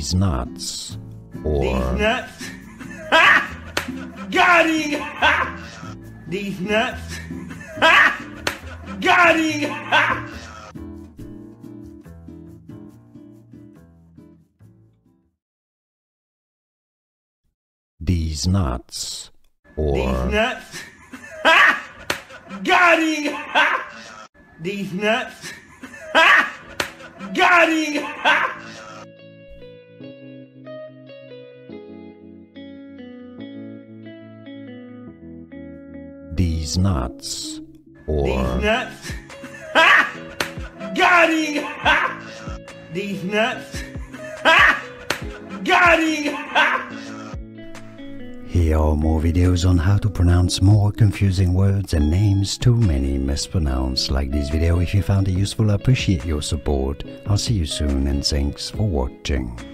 these nuts, or these nuts. Ha! Got him! Ha! These nuts. Ha! Got him! Ha! these nuts, or These nuts. Ha! Got him! Ha! These nuts. Ha! Got him! Ha! these nuts, or These nuts. Ha! Got him! Ha! These nuts. Ha! Got him! Ha! Here are more videos on how to pronounce more confusing words and names too many mispronounced. Like this video if you found it useful. I appreciate your support. I'll see you soon and thanks for watching.